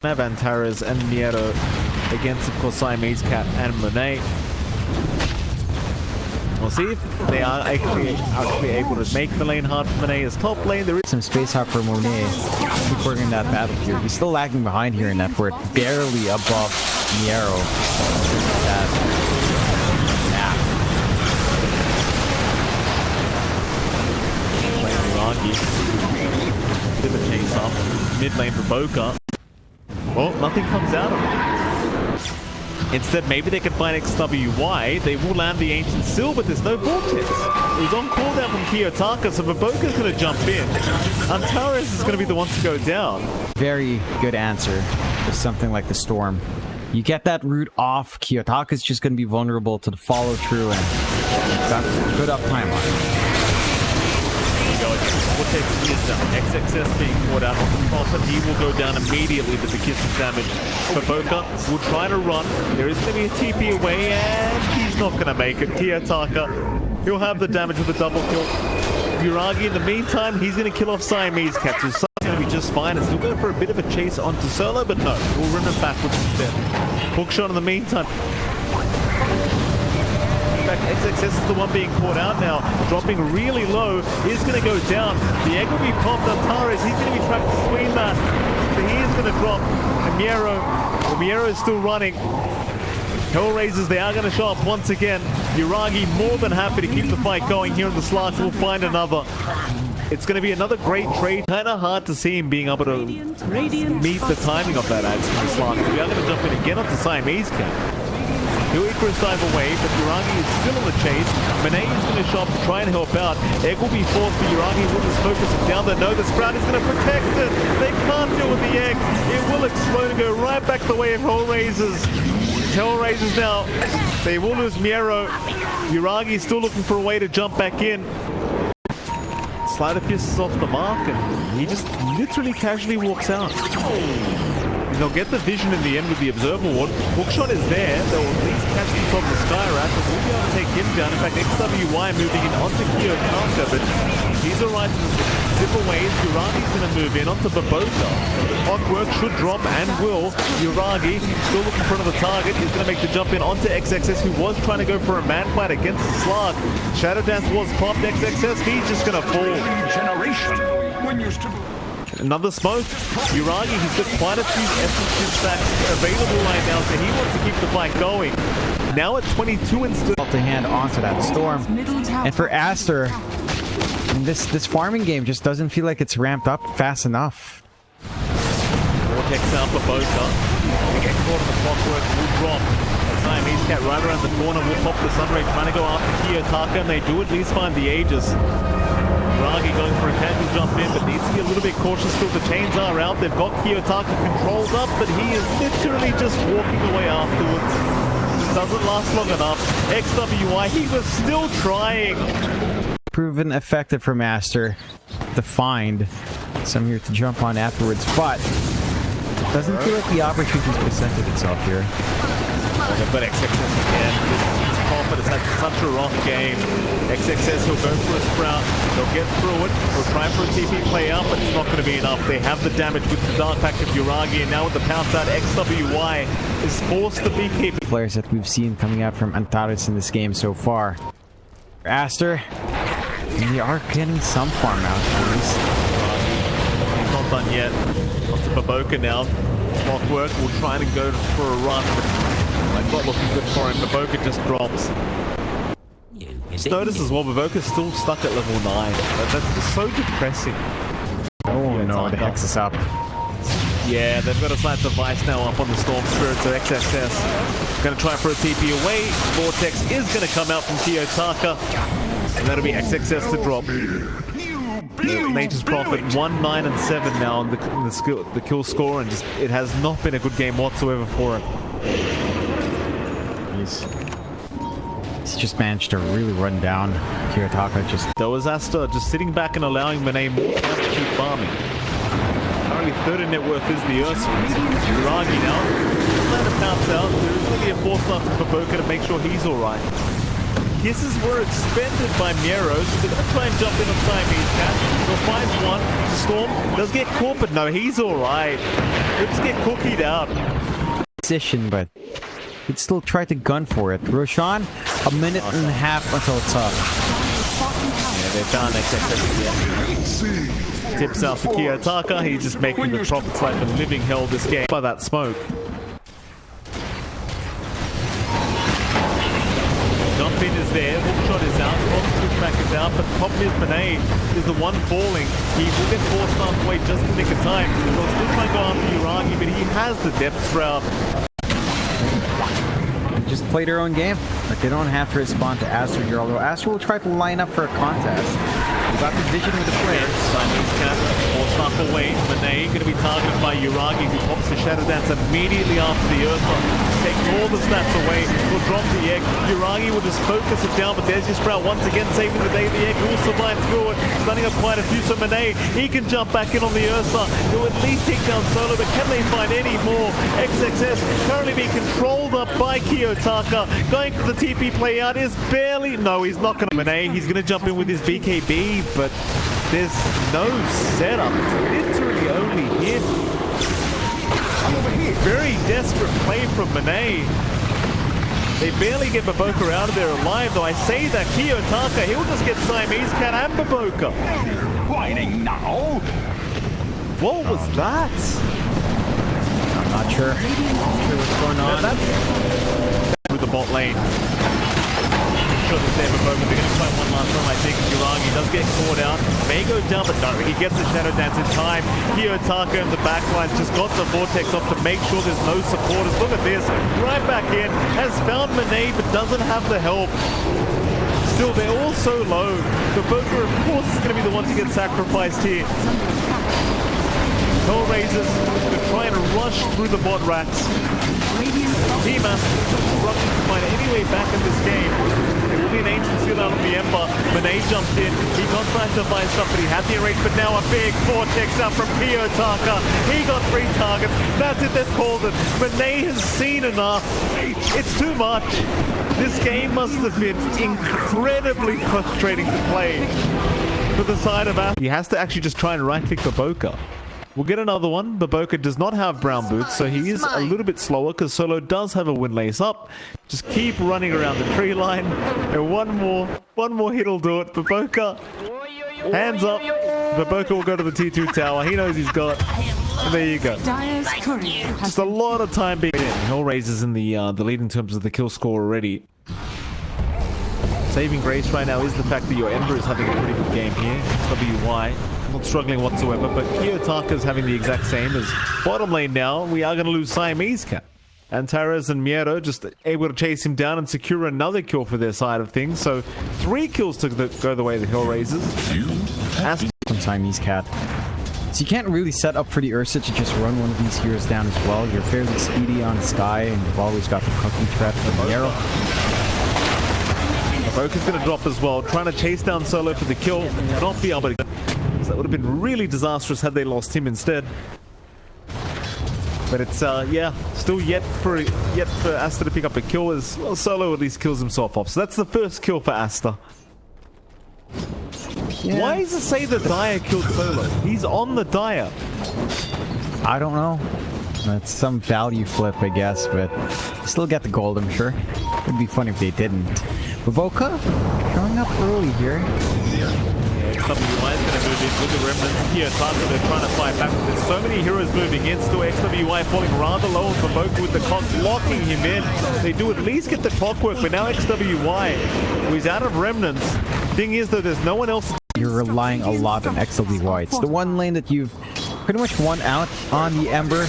Antares and Nieto against, of course, Siamese Cat and Monet. We'll see if they are actually able to make the lane hard for Monet as top lane. There is some space out for Monet recording that battle here. He's still lagging behind here in that port, barely above Niero. Bit of a chase up. Mid lane for Boca. Well, nothing comes out of it. Instead, maybe they can find XWY. They will land the Ancient Seal, but there's no Vortex. It was on cooldown from Kiyotaka, so Boca's going to jump in. Antares is going to be the one to go down. Very good answer for something like the Storm. You get that root off, Kiyotaka's just going to be vulnerable to the follow through, and that's good uptime on it. Vortex is down. XXS being caught out on the top, and he will go down immediately with the kisses damage. For Boca will try to run. There is going to be a TP away, and he's not going to make it. Kiyotaka, he'll have the damage with a double kill. Yuragi, in the meantime, he's going to kill off Siamese Cat, so Si's going to be just fine. It's still going for a bit of a chase onto Solo, but no, we'll run it backwards instead. Hookshot in the meantime. XXS is the one being caught out now, dropping really low, is going to go down. The egg will be popped on Tares, he's going to be trapped between that. So he is going to drop. And Miero is still running. Hellraisers, they are going to show up once again. Yuragi more than happy to keep the fight going here in the Slark. We'll find another. It's going to be another great trade. Kind of hard to see him being able to meet the timing of that ads from the Slark. We are going to jump in again onto Siamese Cat. He'll Icarus dive away, but Yuragi is still on the chase. Monet is going to show up to try and help out. Egg will be forced, but Yuragi will just focus it down there. No, the Sprout is going to protect it. They can't deal with the egg. It will explode and go right back the way of Hellraisers. Hellraisers now, they will lose Miero. Yuragi is still looking for a way to jump back in. Slider Fist is off the mark, and he just literally casually walks out. They'll get the vision in the end with the Observer Ward. Hookshot is there. They'll at least catch him from the Skyrat, but we'll be able to take him down. In fact, XWY moving in onto Kiyotaka, but he's alright to zip away. Yuragi's going to move in onto Baboka. Clockwork should drop and will. Yuragi still looking for another target. He's going to make the jump in onto XXS, who was trying to go for a man fight against the Slark. Shadow Dance was popped. XXS, he's just going to fall. Another smoke. Yuragi, he's got quite a few essence stacks available right now, so he wants to keep the fight going. Now at 22 instead. To hand onto that Storm. And for ASTER, this farming game just doesn't feel like it's ramped up fast enough. Vortex out for Boca. We get caught in the Clockwork, will drop. Siamese Cat right around the corner will pop the Sunray, trying to go after Kiyotaka, and they do at least find the Aegis. Yuragi going for a casual jump in, but needs to be a little bit cautious still. The chains are out. They've got Kiyotaka controlled up, but he is literally just walking away afterwards. It doesn't last long enough. XWY, he was still trying. Proven effective for Master to find some here to jump on afterwards, but it doesn't feel like the opportunity's presented itself here. But XXS again. But it's had such a rough game. XXS will go for a Sprout. They'll get through it. They'll try for a TP play out, but it's not going to be enough. They have the damage with the Dark Pact of Yuragi, and now with the pounce out, XWY is forced to be keeping. Players that we've seen coming out from Antares in this game so far. ASTER, we are getting some farm out at least. He's not done yet. Onto Baboka now. Clockwork will try to go for a run, but it's not looking good for him. Baboka just drops. Just notice as well, Baboka's still stuck at level 9. That's just so depressing. Oh no, the Hex is up. Yeah, they've got a slight device now up on the Storm Spirit, so XXS going to try for a TP away. Vortex is going to come out from Kiyotaka, and that'll be XXS to drop. Nature's Prophet 1, 9, and 7 now on the kill score, and just it has not been a good game whatsoever for him. He's just managed to really run down Kiyotaka. There was ASTER just sitting back and allowing Monet more time to keep farming. Currently third in net worth is the Ursa's. Yuragi now. Let him pounce out. There is going to be a fourth left for Boca to make sure he's alright. Kisses were expended by Miero, so they're going to try and jump in on Siamese Cat. He'll find one. Storm does get caught, but no, he's alright. He'll just get cookied out. Position, but he'd still try to gun for it. Roshan, a minute and a half until it's up. Yeah, they found XXS. Tips out for Kiyotaka. He's just making the Prophets like the living hell this game by that smoke. Jump in is there, hook shot is out, pushback is out, but the problem is Monet is the one falling. He will get forced halfway just to nick of time. He'll still try and go after Uragi, but he has the depth route. Just play their own game. Like, they don't have to respond to Aster here, although Aster will try to line up for a contest. We've got the vision with the players. Simon's cap, force half away. Monet going to be targeted by Uragi, who pops the Shadow Dance immediately after the Earthbound. Taking all the stats away, will drop the egg. Uragi will just focus it down, but there's your Sprout once again saving the day. The egg will survive through it, stunning up quite a few. So Monet, he can jump back in on the Ursa. He'll at least take down Solo, but can they find any more? XXS currently being controlled up by Kiyotaka. Going for the TP play out is barely... No, he's not going to... Monet, he's going to jump in with his BKB, but there's no setup. It's literally only him. Very desperate play from Monet. They barely get Baboka out of there alive, though I say that Kiyotaka, he'll just get Siamese Cat and Baboka. Fighting now? What was that? I'm not sure. Not sure what's going on. Through the bot lane. Sure that they're Baboka. They're going to try one last time, I think. Uragi does get caught out. May go down, but no, he gets the Shadow Dance in time. Kiyotaka in the backline just got the Vortex off to make sure there's no supporters. Look at this. Right back in. Has found Monet, but doesn't have the help. Still, they're all so low. Baboka, of course, is going to be the one to get sacrificed here. HELLRAISERS are trying to rush through the bot racks. LIMA struggling to find any way back in this game. It will be an ancient seal out of the Ember. Monet jumped in. He got trying to buy stuff, but he had the range. But now a big Vortex out from Kiyotaka. He got 3 targets. That's it, they've called it. Monet has seen enough. It's too much. This game must have been incredibly frustrating to play for the side of ASTER. He has to actually just try and right-click Baboka. We'll get another one. Baboka does not have brown boots, so he is a little bit slower because Solo does have a windlace up. Just keep running around the tree line. And one more hit will do it. Baboka, hands up. Baboka will go to the T2 tower. He knows he's got it. And there you go. Just a lot of time being in. HELLRAISERS in the lead in terms of the kill score already. Saving grace right now is the fact that your Ember is having a pretty good game here. WY. Not struggling whatsoever, but Kiyotaka is having the exact same as bottom lane now. We are going to lose Siamese Cat. Antares and Miero just able to chase him down and secure another kill for their side of things. So 3 kills to go the way of the HELLRAISERS. From Siamese Cat. So you can't really set up for the Ursa to just run one of these heroes down as well. You're fairly speedy on Sky, and you've always got the cooking threat from Miero. Baboka's going to drop as well, trying to chase down Solo for the kill. Not be able to... That would have been really disastrous had they lost him instead. But it's, yeah, still yet for ASTER to pick up a kill as well. Solo at least kills himself off. So that's the first kill for ASTER. Yeah. Why does it say the Dire killed Solo? He's on the Dire. I don't know. That's some value flip, I guess, but still get the gold, I'm sure. It'd be funny if they didn't. Baboka showing up early here. WY is going to move in with the Remnants here. Target, they're trying to fight back. There's so many heroes moving in. Still XWY falling rather low on Baboka with the clock locking him in. They do at least get the clockwork, but now XWY, who is out of Remnants. Thing is, though, there's no one else. You're relying a lot on XWY. It's the one lane that you've pretty much won out on the Ember.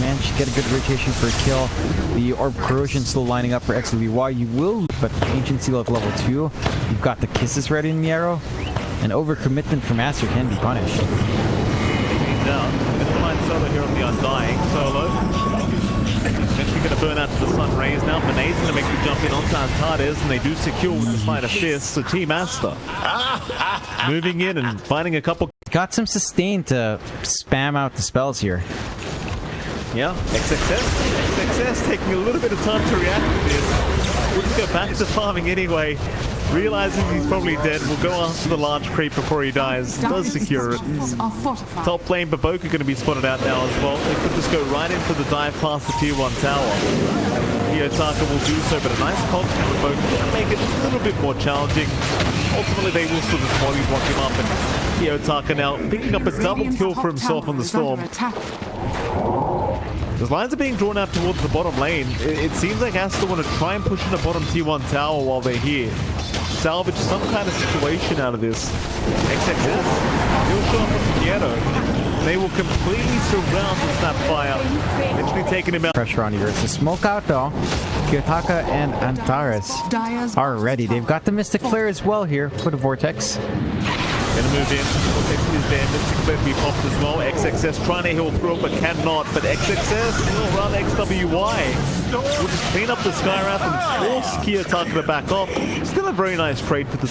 Managed to get a good rotation for a kill. The Orb Corrosion still lining up for XWY. You will, but Ancient Seal at level 2. You've got the Kisses ready in the arrow. And overcommitment from ASTER can be punished. He's down. Going to find Solo here on the Undying. Solo. Eventually going to burn out to the Sun Rays now. Monet's going to make the jump in onto Antares, and they do secure with the Sleight of Fist. So Team ASTER moving in and finding a couple. Got some sustain to spam out the spells here. Yeah, XXS taking a little bit of time to react to this. We'll just go back to farming anyway. Realizing he's probably dead, we'll go after the large creep before he dies. Does secure it. Top lane, Baboka going to be spotted out now as well. They could just go right into the dive past the tier 1 tower. Kiyotaka will do so, but a nice conk from Baboka will make it a little bit more challenging. Ultimately, they will still just volley block him up, and Kiyotaka now picking up a double kill for himself on the Storm. As lines are being drawn out towards the bottom lane, it seems like ASTER want to try and push in the bottom tier 1 tower while they're here. Salvage some kind of situation out of this. XXS, he'll show up with Piero. They will completely surround the Snapfire, eventually taking him out. Pressure on here. It's a smoke out though. Kiyotaka and Antares are ready. They've got the Mystic Flare as well here for the Vortex. Gonna move in. Vortex is there. Mystic Flare to be popped as well. XXS trying to heal through it, but cannot. But XXS will run XWY. Will just clean up the Skywrath and force Kiyotaka to back off. Still a very nice trade for the